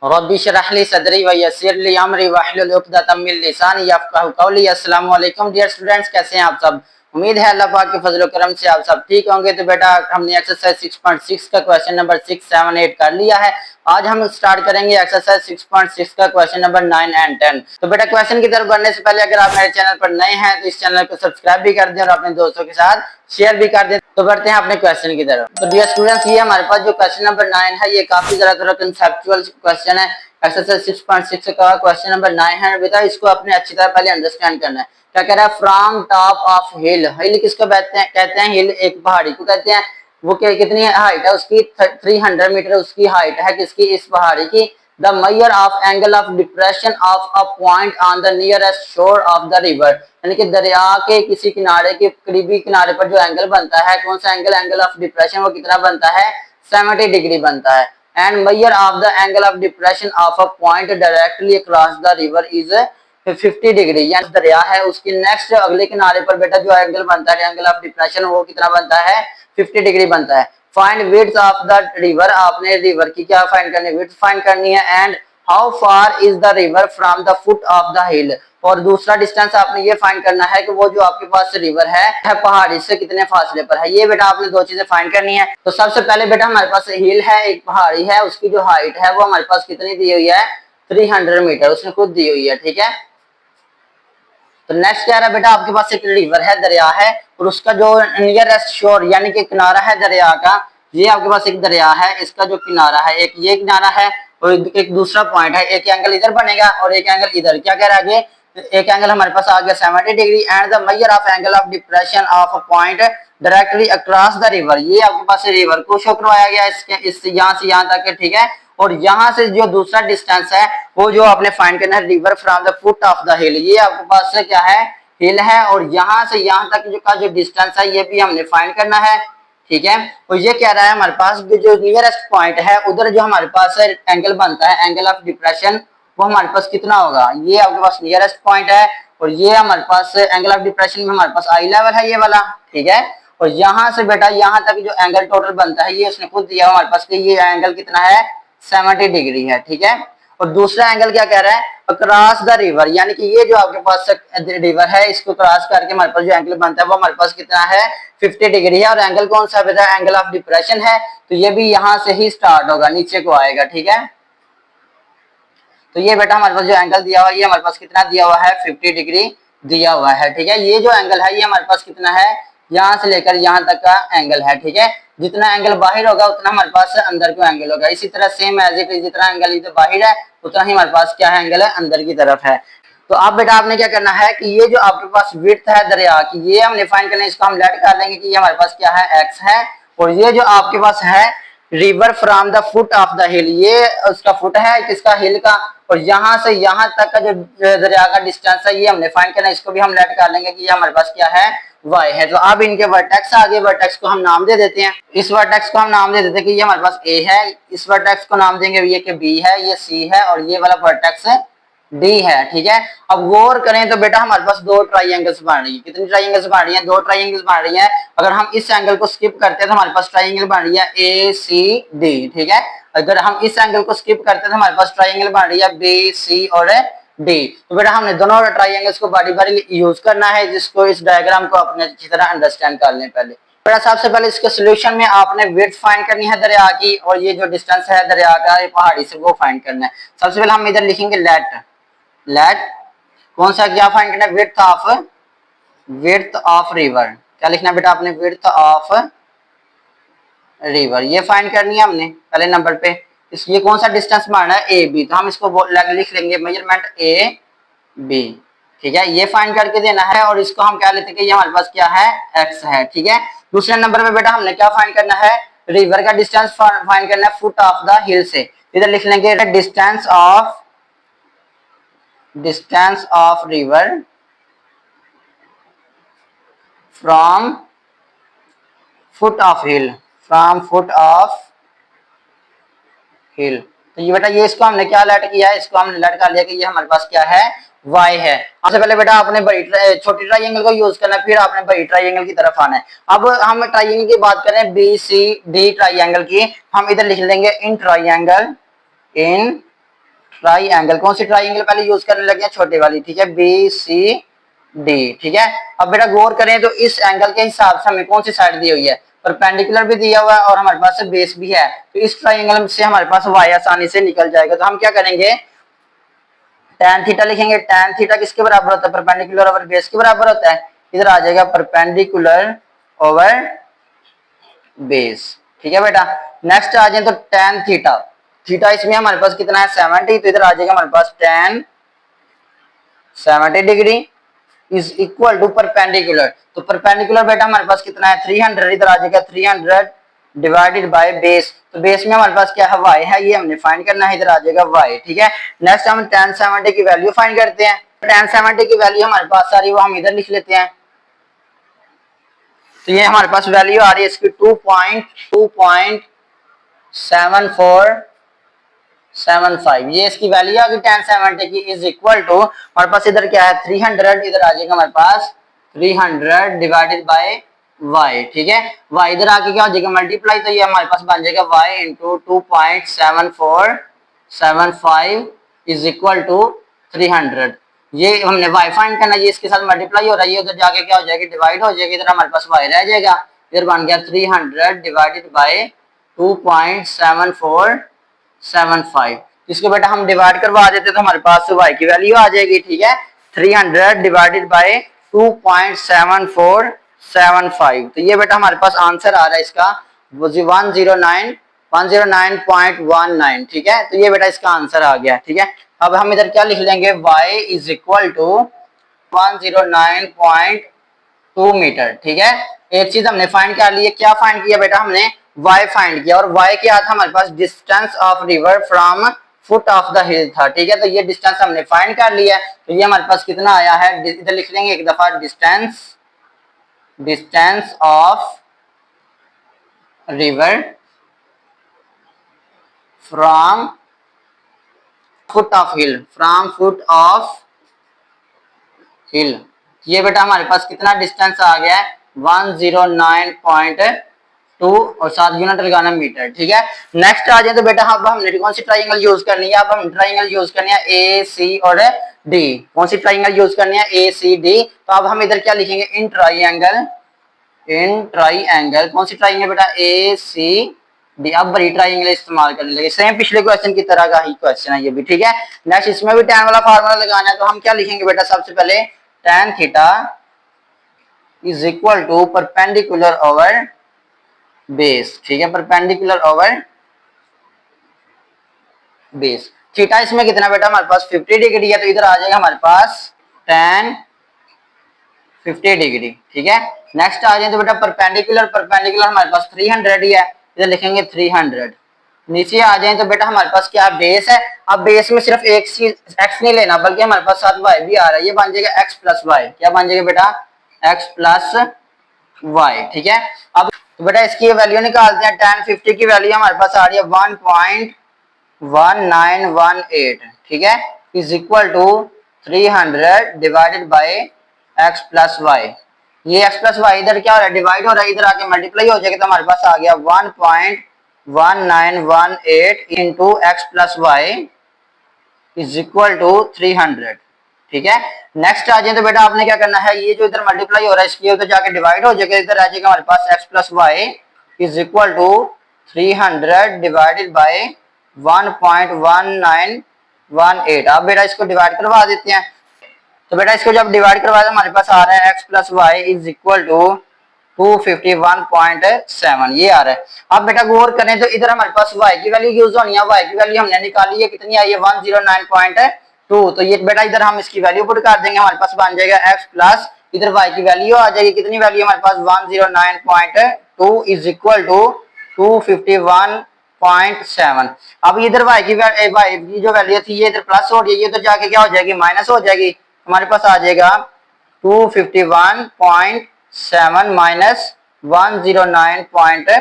रब्बी इश्रह ली सदरी व यस्सिर ली अमरी वहलुल उक़दतम मिन लिसानी यफ़क़हू क़ौली। अस्सलामु अलैकुम डियर स्टूडेंट्स, कैसे हैं आप सब। उम्मीद है अल्लाह पाक के फजल करम से आप सब ठीक होंगे। तो बेटा हमने एक्सरसाइज 6.6 का क्वेश्चन नंबर 6, 7, 8 कर लिया है। आज हम स्टार्ट करेंगे एक्सरसाइज 6.6 का क्वेश्चन नंबर 9 एंड 10। तो बेटा क्वेश्चन की तरफ बढ़ने से पहले अगर आप मेरे चैनल पर नए हैं तो इस चैनल को सब्सक्राइब भी कर दें और अपने दोस्तों के साथ शेयर भी कर दें। तो बढ़ते हैं अपने क्वेश्चन की तरफ। तो डियर स्टूडेंट्स, ये हमारे पास जो क्वेश्चन नंबर 9 है ये काफी ज्यादा थोड़ा कंसेप्चुअल क्वेश्चन है। एक्सरसाइज 6.6 का क्वेश्चन नंबर 9 है बेटा, इसको अपने अच्छी तरह पहले अंडरस्टैंड करना है। क्या कह रहा है, फ्रॉम टॉप ऑफ हिल। हिल किसको कहते हैं हिल एक पहाड़ी को कहते हैं। वो कितनी हाइट है उसकी, 300 मीटर उसकी हाइट है किसकी, इस पहाड़ी की। The measure of angle of depression of a point on the nearest शोर ऑफ द रिवर, यानी कि दरिया के किसी किनारे के करीबी किनारे पर जो एंगल बनता है, कौन सा एंगल, एंगल ऑफ डिप्रेशन वो कितना बनता है, 70 डिग्री बनता है। And measure of the angle of depression of a point directly across the river is 50 degree. यानी दरिया है उसकी नेक्स्ट अगले किनारे पर बेटा जो एंगल बनता है, एंगल ऑफ डिप्रेशन वो कितना बनता है, 50 डिग्री बनता है। Find width of the river, आपने रिवर की क्या फाइंड करनी है, विड्थ फाइंड करनी है। And how far is the river from the foot of the हिल, और दूसरा डिस्टेंस आपने ये फाइंड करना है कि वो जो आपके पास रिवर है पहाड़ी से कितने फासले पर है। ये बेटा आपने दो चीजें फाइंड करनी है। तो सबसे पहले बेटा हमारे पास हिल है, एक पहाड़ी है, उसकी जो हाइट है वो हमारे पास कितनी दी हुई है, 300 मीटर उसने खुद दी हुई है, ठीक है। तो नेक्स्ट क्या है बेटा, आपके पास एक रिवर है, दरिया है, और उसका जो नियरेस्ट शोर यानी कि किनारा है दरिया का, ये आपके पास एक दरिया है, इसका जो किनारा है, एक ये किनारा है और एक दूसरा पॉइंट है। एक एंगल इधर बनेगा और एक एंगल इधर। क्या कह रहा है आगे, एक एंगल हमारे पास आ गया 70 degree. And the measure of angle of depression of a point directly across the river, ये आपके पास रिवर को शो करवाया गया इस यहाँ से यहाँ तक, ठीक है। और यहाँ से जो दूसरा डिस्टेंस है वो जो आपने फाइंड करना है, river from the foot of the हिल, ये आपके पास से क्या है, हिल है। और यहाँ से यहाँ तक जो डिस्टेंस है ये भी हमने फाइंड करना है, ठीक है। और ये कह रहा है हमारे पास जो नियरेस्ट पॉइंट है उधर जो हमारे पास एंगल बनता है, एंगल ऑफ डिप्रेशन, वो हमारे पास कितना होगा, ये आपके पास नियरेस्ट पॉइंट है। और ये हमारे पास एंगल ऑफ डिप्रेशन में हमारे पास आई लेवल है ये वाला, ठीक है। और यहाँ से बेटा यहाँ तक जो एंगल टोटल बनता है ये उसने खुद दिया हमारे पास कि ये एंगल कितना है, 70 डिग्री है, ठीक है। और दूसरा एंगल क्या कह रहा है, अक्रॉस द रिवर, यानी कि ये जो आपके पास रिवर है इसको क्रॉस करके हमारे पास जो एंगल बनता है वो हमारे पास कितना है, 50 डिग्री है। और एंगल कौन सा बेटा, एंगल ऑफ डिप्रेशन है, तो ये भी यहाँ से ही स्टार्ट होगा, नीचे को आएगा, ठीक है। तो ये बेटा हमारे पास जो एंगल दिया हुआ है ये हमारे पास कितना दिया हुआ है, 50 डिग्री दिया हुआ है, ठीक है। ये जो एंगल है ये हमारे पास कितना है, यहाँ से लेकर यहाँ तक का एंगल है, ठीक है। जितना एंगल बाहर होगा उतना हमारे पास अंदर को एंगल होगा। इसी तरह सेम एज इट इज, जितना एंगल इधर बाहर है उतना ही हमारे पास क्या है, एंगल है अंदर की तरफ है। तो अब बेटा आपने क्या करना है कि ये जो आपके पास विड्थ है दरिया की ये हमने फाइंड करना है, इसको हम लेट कर लेंगे कि ये हमारे पास क्या है, एक्स है। और ये जो आपके पास है river from the foot of the हिल, ये उसका फुट है किसका, हिल का। और यहाँ से यहाँ तक का जो दरिया का डिस्टेंस है ये हमने फाइंड करना है, इसको भी हम लेट कर लेंगे कि ये हमारे पास क्या है, y है। तो अब इनके वर्टेक्स आगे, वर्टेक्स को हम नाम दे देते हैं। इस वर्टेक्स को हम नाम दे देते हैं कि ये हमारे पास a है, इस वर्टेक्स को नाम देंगे ये कि b है, ये c है, और ये वाला वर्टेक्स d है, ठीक है। अब गौर करें तो बेटा हमारे पास दो ट्राइंगल्स बन रही है। कितनी ट्राइंगल्स बन रही हैं, दो ट्राइंगल्स बन रही हैं। अगर हम इस एंगल को स्किप करते हैं तो हमारे पास ट्राइंगल बन रही है ए सी डी, ठीक है। अगर हम इस एंगल को स्किप करते हैं तो हमारे पास ट्राइंगल बन रही है बी सी और डी। तो बेटा हमने दोनों ट्राइंगल्स को बारी बारी यूज करना है, जिसको इस डायग्राम को अपने अच्छी तरह अंडरस्टैंड कर लें। पहले बेटा सबसे पहले इसके सोल्यूशन में आपने विड्थ फाइंड करनी है दरिया की, और ये जो डिस्टेंस है दरिया का पहाड़ी से वो फाइंड करना है। सबसे पहले हम इधर लिखेंगे लेट कौन सा क्या फाइंड करना है, विड्थ ऑफ रिवर। क्या लिखना है बेटा आपने, विड्थ ऑफ रिवर, ये फाइंड करनी है हमने पहले नंबर पे। ये कौन सा डिस्टेंस मारना है, ए बी, तो हम इसको लिख लेंगे मेजरमेंट ए बी, ठीक है। ये फाइंड करके देना है और इसको हम क्या लेते हैं कि ये हमारे पास क्या है, एक्स है, ठीक है। दूसरे नंबर पे बेटा हमने क्या फाइंड करना है, रिवर का डिस्टेंस फाइंड करना है फुट ऑफ द हिल से। इधर लिख लेंगे distance of river from foot of hill, तो ये बेटा ये इसको हमने क्या लेट किया है, इसको हमने लेट कर लिया कि ये हमारे पास क्या है, y है। सबसे पहले बेटा आपने बड़ी छोटी ट्राइंगल को यूज करना है, फिर आपने बड़ी ट्राइंगल की तरफ आना है। अब हम ट्राइंगल की बात करें बी सी डी ट्राइंगल की, हम इधर लिख लेंगे इन ट्राइंगल ट्राइंगल, कौन सी ट्राइंगल पहले यूज करने लगे हैं, छोटे वाली, ठीक है, बी सी डी, ठीक है। अब बेटा गौर करें तो इस एंगल के हिसाब से हमें कौन सी साइड दी हुई है, परपेंडिकुलर भी दिया हुआ है और हमारे पास बेस भी है, तो इस ट्राइंगल से हमारे पास वाई आसानी से निकल जाएगा। तो हम क्या करेंगे, tan थीटा लिखेंगे। tan थीटा किसके बराबर होता है, परपेंडिकुलर ओवर बेस के बराबर होता है, इधर आ जाएगा परपेंडिकुलर ओवर बेस, ठीक है बेटा। नेक्स्ट आ जाए तो tan थीटा, थीटा इसमें हमारे पास कितना है 70, तो इधर आ जाएगा हमारे पास tan 70 degree is equal to perpendicular, तो परपेंडिकुलर बेटा हमारे पास कितना है 300, इधर आ जाएगा 300 डिवाइडेड बाय बेस, तो बेस में हमारे पास क्या है y है, ये हमने फाइंड करना है, इधर आ जाएगा y, ठीक है। नेक्स्ट हम tan 70 की वैल्यू फाइंड करते हैं। tan 70 की वैल्यू हमारे पास सारी वो हम इधर लिख लेते हैं, तो ये हमारे पास वैल्यू आ रही है इसकी 2.7475, ये इसकी वैल्यू आ गई tan 70 की इज इक्वल टू हमारे पास इधर क्या है 300, इधर आ जाएगा हमारे पास 300 डिवाइडेड बाय y, ठीक है। y इधर आके क्या हो जाएगा मल्टीप्लाई, तो ये हमारे पास बन जाएगा y into 2.7475 is equal to 300, ये हमने y फाइंड करना, ये इसके साथ मल्टीप्लाई हो रहा है, ये उधर जाके क्या हो जाएगी डिवाइड हो जाएगी, इधर हमारे पास y रह जाएगा, इधर बन गया 300 डिवाइडेड बाय 2.7475, इसको बेटा हम डिवाइड करवा देते तो हमारे पास y की वैल्यू आ जाएगी, ठीक है। 300 डिवाइडेड बाय 2.7475, तो ये बेटा हमारे पास आंसर आ रहा है इसका 109.19, ठीक है, तो ये बेटा इसका आंसर आ गया, ठीक है। अब हम इधर क्या लिख लेंगे, y is equal to 109.2 metre, ठीक है। एक चीज हमने फाइंड कर ली है, क्या फाइंड किया बेटा हमने, y फाइंड किया, और y के साथ हमारे पास distance of river from foot of the hill था, ठीक है, तो ये डिस्टेंस हमने फाइंड कर लिया है, तो ये हमारे पास कितना आया है, इधर लिख लेंगे एक दफा, distance of river from foot of hill, ये बेटा हमारे पास कितना डिस्टेंस आ गया है 109.2 और 7 यूनिट लगाना मीटर, ठीक है। नेक्स्ट आ जाए तो बेटा अब हमने कौन सी ट्राइंगल यूज करनी है, अब हम ट्राइंगल यूज करनी है ए सी और डी, कौन सी ट्राइंगल यूज करनी है ए सी डी, तो अब हम इधर क्या लिखेंगे, इन ट्राइंगल कौन सी ट्राइंगल बेटा ए सी डी, अब बड़ी ट्राइंगल इस्तेमाल करने लगे, सेम पिछले क्वेश्चन की तरह का ही क्वेश्चन है ये भी, ठीक है। नेक्स्ट इसमें भी tan वाला फार्मूला लगाना है, तो हम क्या लिखेंगे बेटा, सबसे पहले tan theta is equal to perpendicular over base, ठीक है, परपेंडिकुलर ओवर बेस। थीटा इसमें कितना बेटा हमारे पास 50 डिग्री है, तो इधर आ जाएगा हमारे पास tan 50 डिग्री, ठीक है। नेक्स्ट आ जाए तो बेटा परपेंडिकुलर हमारे पास 300 ही है, इधर लिखेंगे 300। नीचे आ जाए तो बेटा हमारे पास क्या बेस है, अब बेस में सिर्फ एक चीज x नहीं लेना बल्कि हमारे पास साथ y भी आ रहा है, ये बन जाएगा x प्लस वाई, क्या बन जाएगा बेटा x प्लस वाई, ठीक है। अब तो बेटा इसकी वैल्यू निकालते हैं, tan 50 की वैल्यू हमारे पास आ रही है 1.1918, ठीक है, is equal to 300 divided by x plus Y, ये x प्लस वाई इधर क्या हो रहा है डिवाइड हो रहा है, इधर आके मल्टीप्लाई हो जाएगा, तो हमारे पास आ गया 1.1918 into X plus Y is equal to 300, ठीक है। नेक्स्ट आ जाए तो बेटा आपने क्या करना है, ये जो इधर मल्टीप्लाई हो रहा है इसकी उधर जाके डिवाइड हो जाएगा, इधर आ जाएगा हमारे पास x plus Y is equal to 300 divided by 1.1918। अब बेटा इसको डिवाइड करवा देते हैं, तो बेटा इसको जब डिवाइड करवाए तो हमारे पास आ रहा है x plus Y is equal to 251.7, ये आ रहा है। अब बेटा गौर करें तो इधर हमारे पास y की वैल्यू यूज होनी है, y की वैल्यू हमने निकाली है, कितनी आई है 109.2, तो ये बेटा इधर हम इसकी वैल्यू पुट कर देंगे, हमारे पास बन जाएगा x प्लस इधर y की वैल्यू आ जाएगी, कितनी वैल्यू हमारे पास 109.2 इज इक्वल टू 251.7। अब इधर y की जो वैल्यू थी ये इधर प्लस हो रही है, ये तो जाके क्या हो जाएगी माइनस हो जाएगी, हमारे पास आ जाएगा 251.7 माइनस 109.2,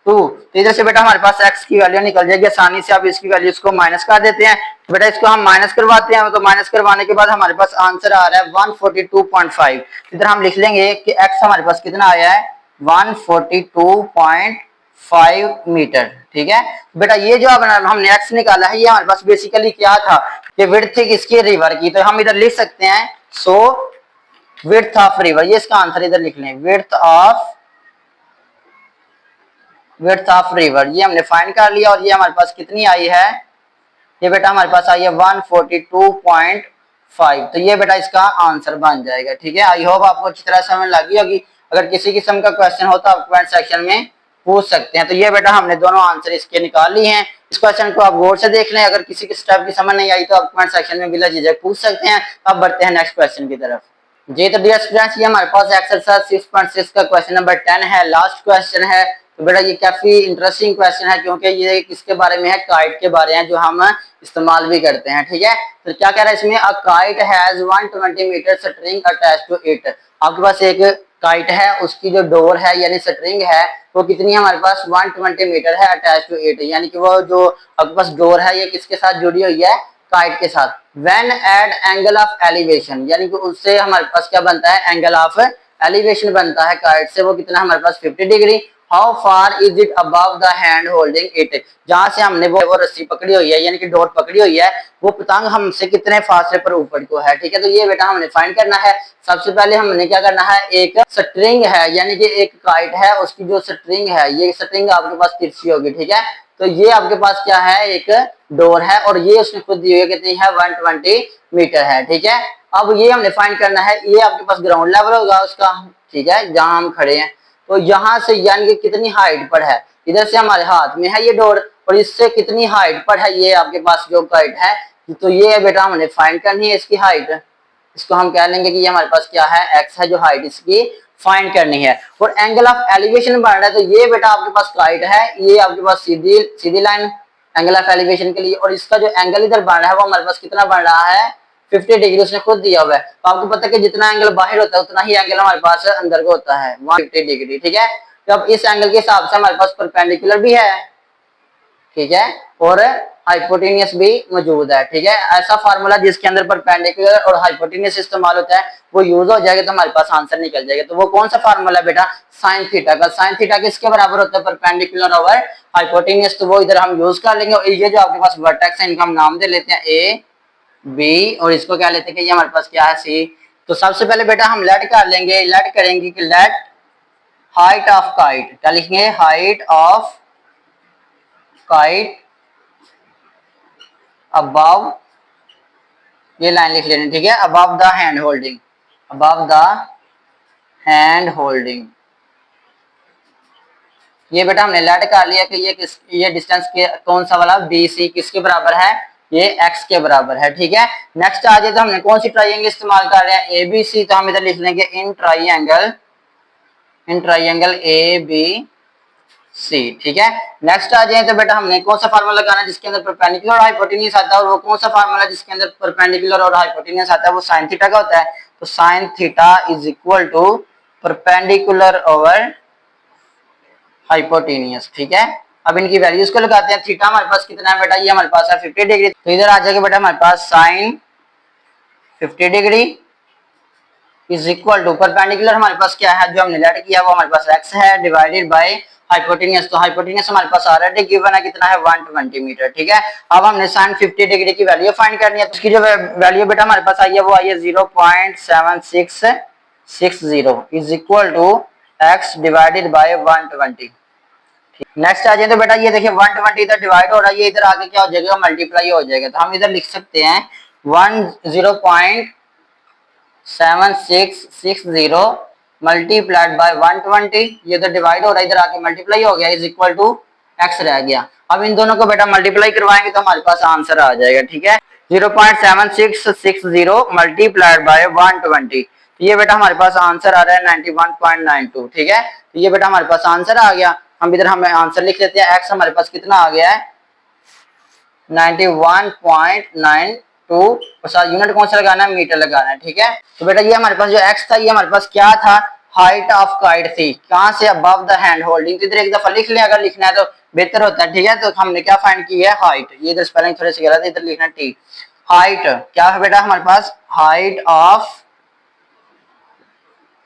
तो इधर से बेटा हमारे पास x की वैल्यू निकल जाएगी आसानी से। अब इसकी वैल्यू इसको माइनस कर देते हैं, तो बेटा इसको हम माइनस करवाते हैं, तो माइनस करवाने के बाद हमारे पास आंसर आ रहा है 142.5, इधर हम लिख लेंगे कि x हमारे पास कितना आया है 142.5, 5 मीटर। ठीक है बेटा, ये जो हमने एक्स निकाला है ये हमारे पास बेसिकली क्या था, ये विड्थ थी किसकी, रिवर की। तो हम इधर लिख सकते हैं सो विड्थ ऑफ रिवर, ये इसका आंसर इधर लिख लें, विड्थ ऑफ रिवर। ये हमने फाइंड कर लिया और ये हमारे पास कितनी आई है, ये बेटा हमारे पास आई है 142.5। तो ये बेटा इसका आंसर बन जाएगा। ठीक है, आई होप आपको अच्छी तरह समझ लगी होगी। अगर किसी किस्म का क्वेश्चन हो तो आप कमेंट सेक्शन में पूछ सकते हैं। तो ये बेटा हमने दोनों आंसर इसके निकाल लिए हैं। इस क्वेश्चन को आप गौर से देख लें। अगर किसी के स्टेप की समझ नहीं आई तो आप कमेंट सेक्शन में बिला झिझक पूछ सकते हैं। अब बढ़ते हैं नेक्स्ट क्वेश्चन की तरफ। जी तो डियर स्टूडेंट्स, ये हमारे पास एक्सरसाइज 6.6 का क्वेश्चन नंबर 10 है, लास्ट क्वेश्चन है। तो बेटा ये काफी इंटरेस्टिंग क्वेश्चन है क्योंकि ये किसके बारे में है, काइट के बारे में, जो हम इस्तेमाल भी करते हैं। ठीक है, तो क्या कह रहा है इसमें, a kite has 120 metre string attached to it. आपके पास एक काइट है, उसकी जो डोर है यानी स्ट्रिंग है वो कितनी है हमारे पास, 120 मीटर है अटैच टू इट, यानी कि वो जो आपके पास डोर है ये किसके साथ जुड़ी हुई है, काइट के साथ। When eight angle of elevation, यानी कि उससे हमारे पास क्या बनता है, एंगल ऑफ एलिवेशन बनता है काइट से, वो कितना हमारे पास 50 degree. How far is it above the hand holding it, जहां से हमने वो रस्सी पकड़ी हुई है यानी कि डोर पकड़ी हुई है, वो पतंग हमसे कितने फासले पर ऊपर को है। ठीक है, तो ये बेटा हमने फाइंड करना है। सबसे पहले हमने क्या करना है, एक स्ट्रिंग है यानी कि एक काइट है, उसकी जो स्ट्रिंग है, ये स्ट्रिंग आपके पास तिरछी होगी। ठीक है, तो ये आपके पास क्या है, एक डोर है और ये उसने खुद दी हुई कितनी है, 120 मीटर है। ठीक है, अब ये हमने फाइंड करना है, ये आपके पास ग्राउंड लेवल होगा उसका। ठीक है, जहां हम खड़े हैं, तो यहाँ से यानी कि कितनी हाइट पर है, इधर से हमारे हाथ में है ये डोर और इससे कितनी हाइट पर है ये आपके पास जो काइट है। तो ये बेटा हमने फाइंड करनी है इसकी हाइट। इसको हम कह लेंगे कि ये हमारे पास क्या है, एक्स है, जो हाइट इसकी फाइंड करनी है। और एंगल ऑफ एलिवेशन बन रहा है, तो ये बेटा आपके पास काइट है, ये आपके पास सीधी सीधी लाइन एंगल ऑफ एलिवेशन के लिए, और इसका जो एंगल इधर बन रहा है वो हमारे पास कितना बन रहा है, 50 डिग्री उसने खुद दिया हुआ है। तो आपको पता है कि जितना एंगल बाहर होता है उतना ही एंगल हमारे पास अंदर को होता है, 150 डिग्री। ठीक है, तो अब इस एंगल के हिसाब से हमारे पास परपेंडिकुलर भी है, ठीक है, और हाइपोटेनियस भी मौजूद है। ठीक है, ऐसा फार्मूला जिसके अंदर परपेंडिकुलर और हाइपोटेनियस इस्तेमाल होता है वो यूज हो जाएगा तो हमारे पास आंसर निकल जाएगा। तो वो कौन सा फार्मूला बेटा, साइन थीटा का। साइन थीटा किसके बराबर होता है, परपेंडिकुलर ओवर हाइपोटेनियस। तो वो इधर हम यूज कर लेंगे। और ये जो आपके पास वर्टेक्स है इनका हम नाम दे लेते हैं ए बी, और इसको क्या लेते हैं कि ये हमारे पास क्या है, सी। तो सबसे पहले बेटा हम लेट कर लेंगे, लेट करेंगे कि लेट हाइट ऑफ काइट, क्या लिखेंगे, हाइट ऑफ काइट अबव, ये लाइन लिख लेनी। ठीक है, above the hand holding, above the hand holding. ये बेटा हमने लेट कर लिया कि ये डिस्टेंस के कौन सा वाला, बी सी किसके बराबर है, ये एक्स के बराबर है। ठीक है, नेक्स्ट आ जाए तो हमने कौन सी ट्राइंगल इस्तेमाल कर रहे हैं, ए बी सी। तो हम इधर लिख लेंगे in triangle A B C. ठीक है, नेक्स्ट आ जाए तो बेटा हमने कौन सा फार्मूला लगाना है जिसके अंदर परपेंडिकुलर और हाइपोटेनियस आता है, और वो कौन सा फार्मूला जिसके अंदर परपेंडिकुलर और हाइपोटेनियस आता है, वो साइन थीटा का होता है। तो sine theta is equal to perpendicular over hypotenuse. ठीक है, अब इनकी वैल्यूज को लगाते हैं। थीटा हमारे पास कितना है बेटा, ये हमारे पास है 50 डिग्री। तो इधर आ जाएगा बेटा हमारे पास sine 50 degree is equal to perpendicular हमारे पास क्या है, जो हमने लेट किया वो हमारे पास एक्स है, डिवाइडेड बाय हाइपोटेनियस। तो हाइपोटेनियस हमारे पास ऑलरेडी गिवन है, कितना है, 120 मीटर। ठीक है, अब हमने साइन 50 डिग्री की वैल्यू फाइंड करनी है। तो उसकी जो वैल्यू बेटा हमारे पास आई है वो आई है 0.7660 is equal to x divided by 120। Next आ जाए तो बेटा ये देखिए 120 इधर डिवाइड हो रहा है, ये इधर आगे क्या हो जाएगा, मल्टीप्लाई हो जाएगा। तो हम इधर लिख सकते हैं 0.7660 मल्टीप्लाइड बाय 120, ये इधर डिवाइड हो रहा है, इधर आके मल्टीप्लाई हो गया, इज इक्वल टू एक्स रह गया। अब इन दोनों को बेटा मल्टीप्लाई करवाएंगे तो हमारे पास आंसर आ जाएगा। ठीक है, 0.7660 मल्टीप्लाइड बाय 120, तो ये बेटा हमारे पास आंसर आ रहा है 91.92। ठीक है, तो ये बेटा हमारे पास आंसर आ गया। हम इधर हमें आंसर लिख लेते हैं, एक्स हमारे पास कितना आ गया है, 91.92। यूनिट कौन सा लगाना है, मीटर लगाना है। ठीक है, तो बेटा ये हमारे पास जो एक्स था ये हमारे पास क्या था, हाइट ऑफ काइट थी, कहां से, अबव द हैंड होल्डिंग। तो इधर एक दफा लिख लें, अगर लिखना है तो बेहतर होता है। ठीक है, तो हमने क्या फाइंड की है, हाइट। ये इधर स्पेलिंग थोड़े से गलत है, इधर लिखना टी। हाइट क्या है बेटा हमारे पास, height of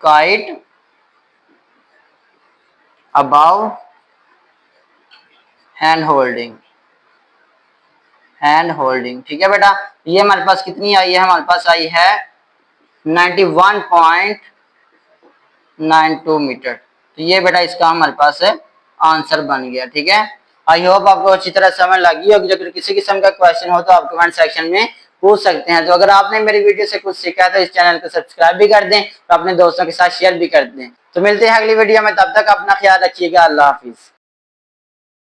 kite above hand holding, hand holding. ठीक है बेटा, ये हमारे पास कितनी आई है, हमारे पास आई है 91.92 मीटर। तो ये बेटा इसका हमारे पास आंसर बन गया। ठीक है, आई होप आपको अच्छी तरह समझ लगी होगी। अगर किसी किस्म का क्वेश्चन हो तो आप कमेंट सेक्शन में पूछ सकते हैं। तो अगर आपने मेरी वीडियो से कुछ सीखा है तो इस चैनल को सब्सक्राइब भी कर दें और अपने दोस्तों के साथ शेयर भी कर दें। तो मिलते हैं अगली वीडियो में, तब तक अपना ख्याल रखिएगा। अल्लाह हाफिज।